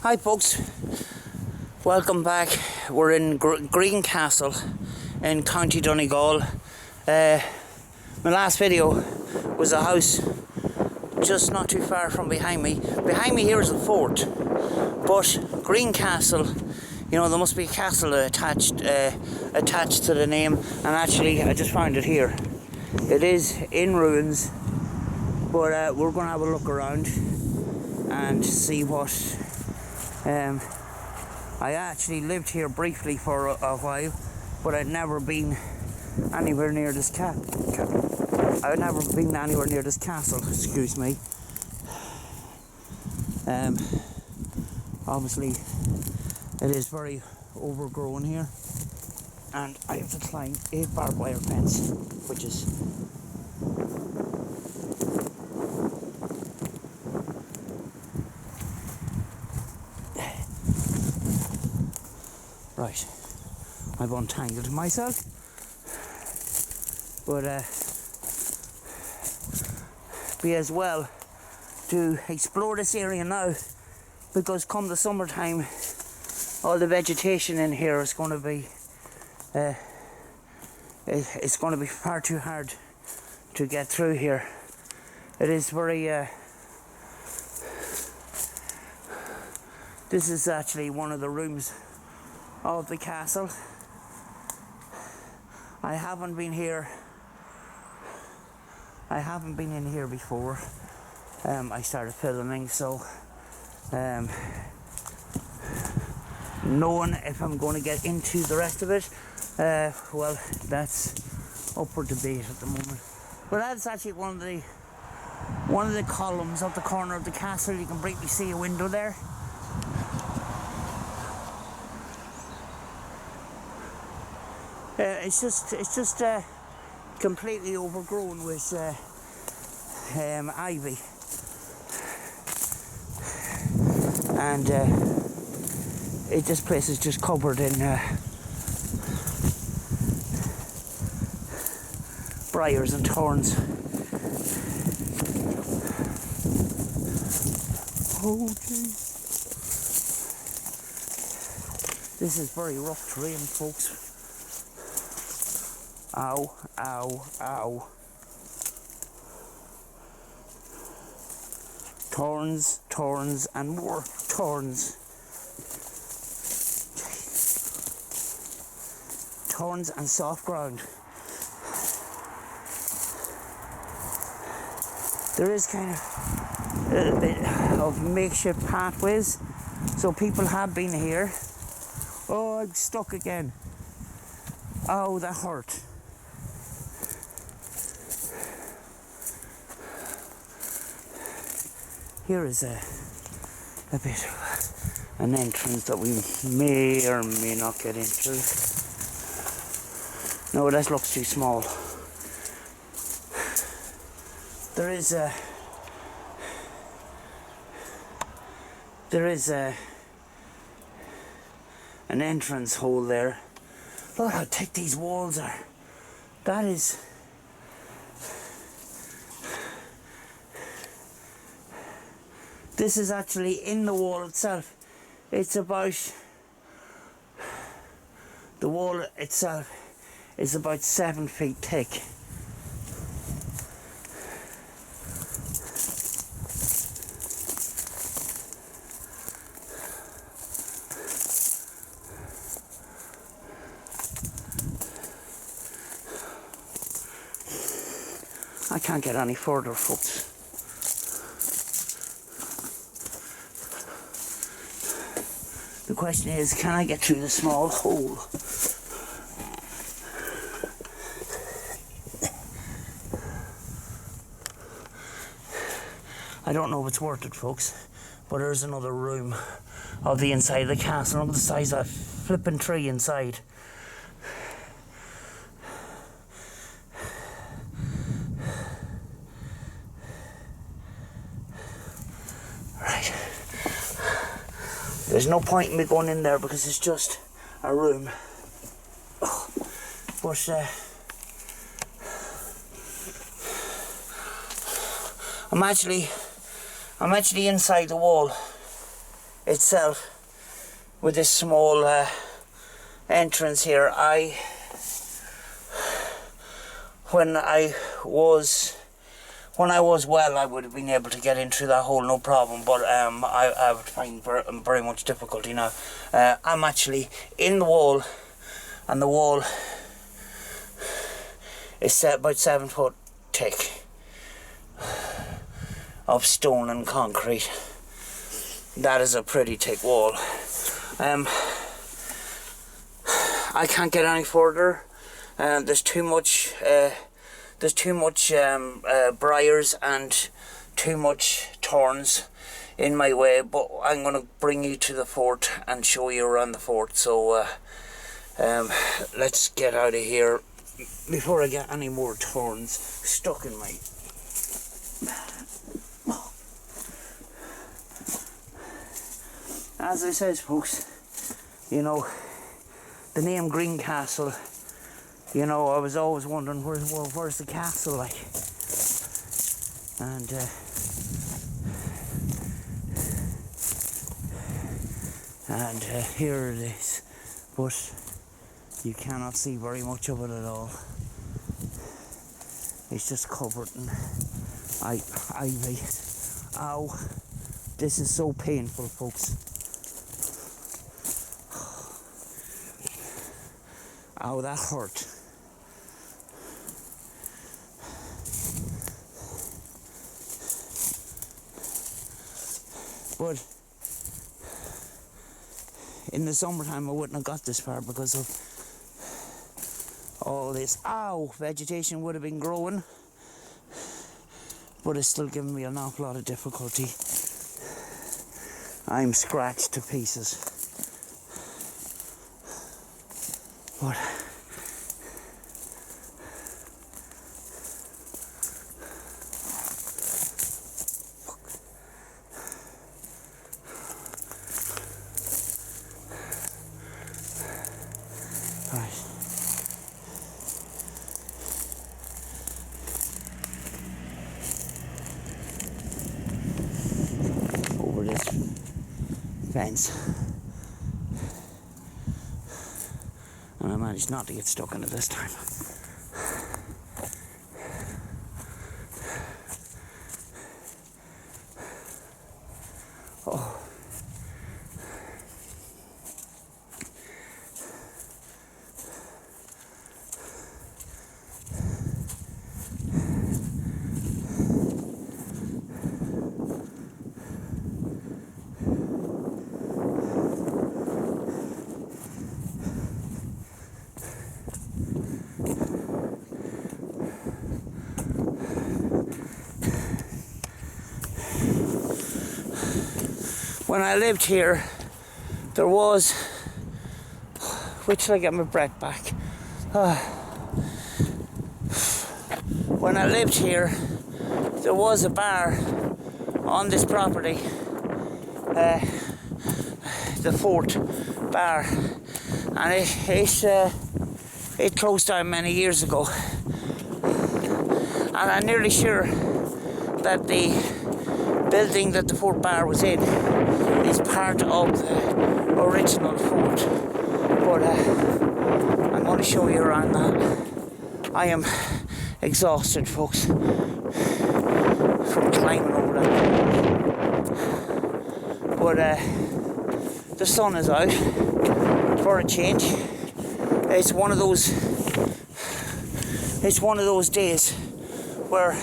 Hi folks, welcome back. We're in Greencastle in County Donegal. My last video was a house just not too far from behind me. Behind me here is a fort, but Greencastle, you know, there must be a castle attached to the name, and actually I just found it here. It is in ruins, but we're going to have a look around and see what. I actually lived here briefly for a while, but I'd never been anywhere near this I'd never been anywhere near this castle. Excuse me. Obviously, it is very overgrown here, and I have to climb a barbed wire fence, which is. Right, I've untangled myself, but be as well to explore this area now, because come the summertime, all the vegetation in here is going to be it's going to be far too hard to get through here. It is very this is actually one of the rooms of the castle. I haven't been here. I haven't been in here before. I started filming, so knowing if I'm going to get into the rest of it, well, that's up for debate at the moment. But that's actually one of the columns of the corner of the castle. You can briefly see a window there. It's just completely overgrown with ivy, and this place is just covered in briars and thorns. Oh geez. This is very rough terrain, folks. Ow, ow, ow. Thorns, thorns, and more thorns. Thorns and soft ground. There is kind of a little bit of makeshift pathways, so people have been here. Oh, I'm stuck again. Oh, that hurt. Here is a bit of an entrance that we may or may not get into. No, that looks too small. There is an entrance hole there. Look how thick these walls are. That is. This is actually in the wall itself. It's about, the wall itself is about 7 feet thick. I can't get any further, folks. The question is, can I get through the small hole? I don't know if it's worth it, folks, but there's another room of the inside of the castle. Look at the size of that flipping tree inside. There's no point in me going in there because it's just a room. But I'm actually inside the wall. itself with this small entrance here. When I was well, I would have been able to get in through that hole, no problem, but I would find very much difficulty now. I'm actually in the wall, and the wall is about 7 foot thick of stone and concrete. That is a pretty thick wall. I can't get any further. There's too much briars and too much thorns in my way, but I'm going to bring you to the fort and show you around the fort. So let's get out of here before I get any more thorns stuck in my... As I said, folks, you know, the name Greencastle, you know, I was always wondering where's the castle like, and here it is, but you cannot see very much of it at all. It's just covered in ivy. Ow, this is so painful, folks. Ow, that hurt. But in the summertime I wouldn't have got this far because of all this, vegetation would have been growing, but it's still giving me an awful lot of difficulty. I'm scratched to pieces. But right. Over this fence. And I managed not to get stuck in it this time. Oh. When I lived here, there was, wait till I get my breath back. When I lived here, there was a bar on this property, the Fort Bar, and it closed down many years ago. And I'm nearly sure that the building that the Fort Bar was in is part of the original fort, but I'm going to show you around that. I am exhausted, folks, from climbing over that. But the sun is out for a change. It's one of those days where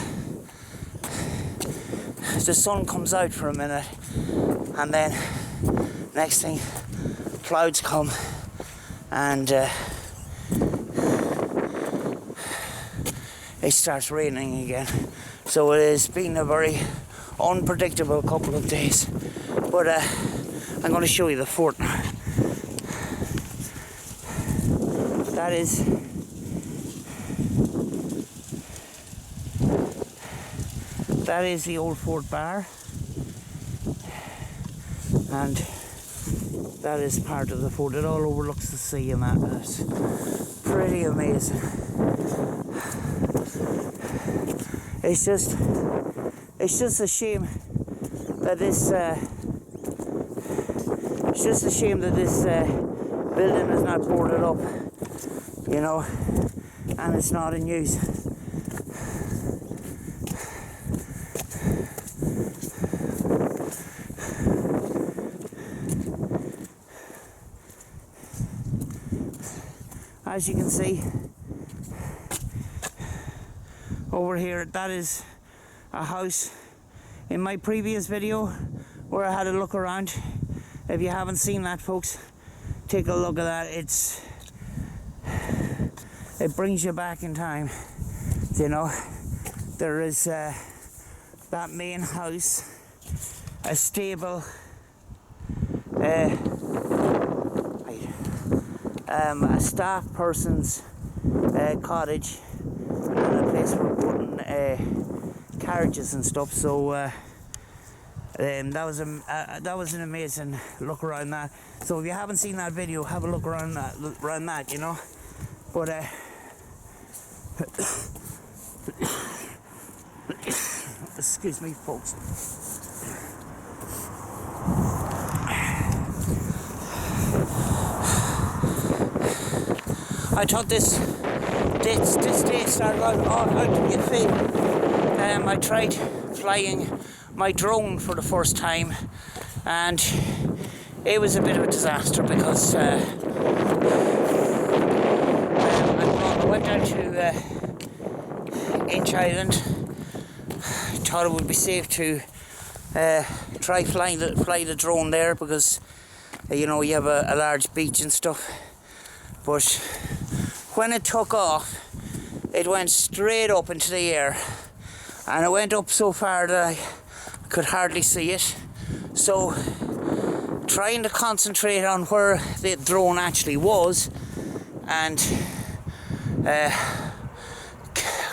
the sun comes out for a minute, and then next thing, clouds come, and it starts raining again. So it has been a very unpredictable couple of days. But I'm going to show you the fort now. That is the old Fort Bar, and that is part of the fort. It all overlooks the sea, and that is pretty amazing. It's just a shame that this It's just a shame that this building is not boarded up, you know, and it's not in use. As you can see over here, that is a house in my previous video where I had a look around. If you haven't seen that, folks, take a look at that. It brings you back in time, you know. There is that main house, a stable, a staff person's cottage, and a place for putting carriages and stuff. So that was an amazing look around that. So if you haven't seen that video, have a look around that, you know. But excuse me, folks. I thought this day started out iffy. I tried flying my drone for the first time, and it was a bit of a disaster because I went down to Inch Island. I thought it would be safe to try fly the drone there because you know, you have a large beach and stuff. But when it took off, it went straight up into the air, and it went up so far that I could hardly see it. So trying to concentrate on where the drone actually was and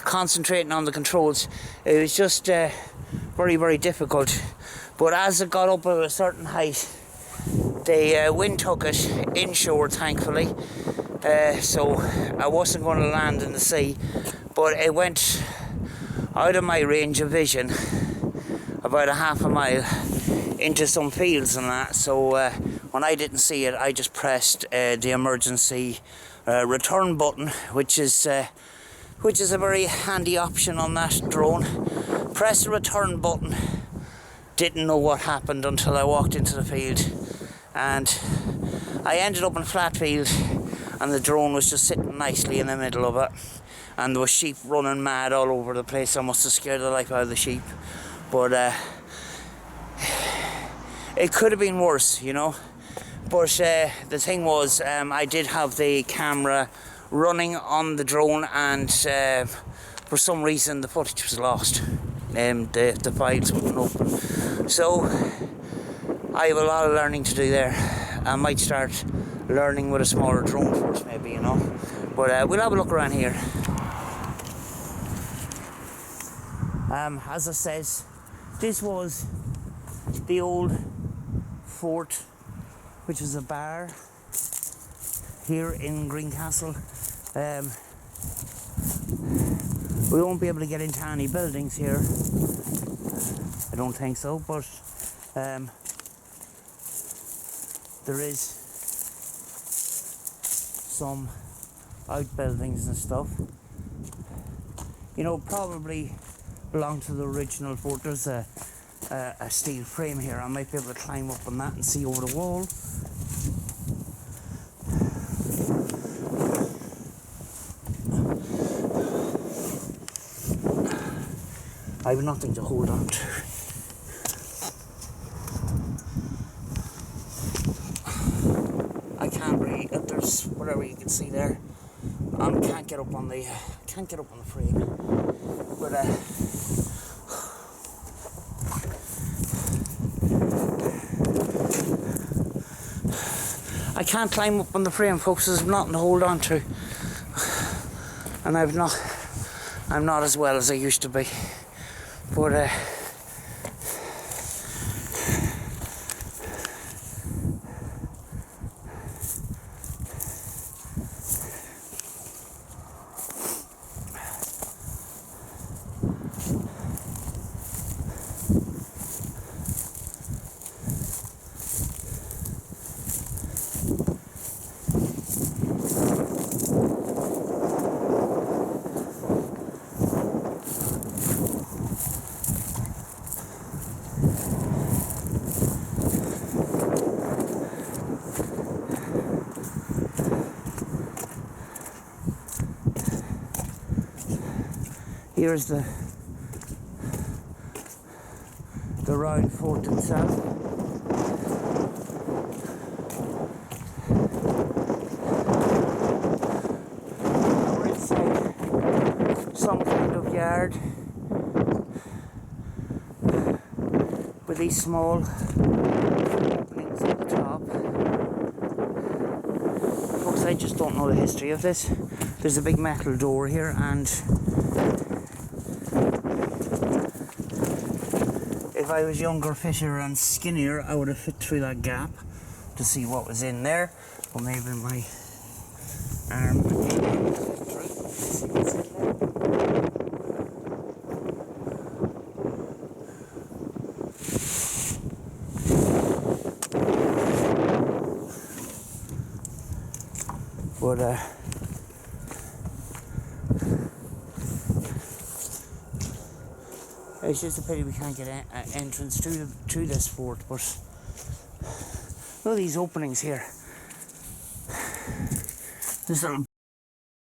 concentrating on the controls, it was just very, very difficult. But as it got up at a certain height, the wind took it inshore, thankfully, so I wasn't going to land in the sea, but it went out of my range of vision about a half a mile into some fields and that. So when I didn't see it, I just pressed the emergency return button, which is a very handy option on that drone. Press the return button. Didn't know what happened until I walked into the field, and I ended up in a flat field, and the drone was just sitting nicely in the middle of it, and there was sheep running mad all over the place. I must have scared the life out of the sheep, but it could have been worse, you know. But the thing was, I did have the camera running on the drone, and for some reason the footage was lost. The files wouldn't open. So I have a lot of learning to do there. I might start learning with a smaller drone first, maybe, you know. But we'll have a look around here. As I says, this was the old fort, which is a bar here in Greencastle. We won't be able to get into any buildings here, I don't think so, but there is some outbuildings and stuff. You know, probably belonged to the original fort. There's a steel frame here. I might be able to climb up on that and see over the wall. I have nothing to hold on to. I can't really. There's whatever you can see there. I can't get up on the frame. But I can't climb up on the frame, folks. There's nothing to hold on to, and I'm not as well as I used to be. But Here's the round fort itself. We're inside some kind of yard with these small openings at the top. Folks, I just don't know the history of this. There's a big metal door here, and if I was younger, fitter and skinnier, I would have fit through that gap to see what was in there. Or maybe my arm would be able to fit through. Let's see what's in there. But it's just a pity we can't get an entrance to this fort. But look at these openings here. This little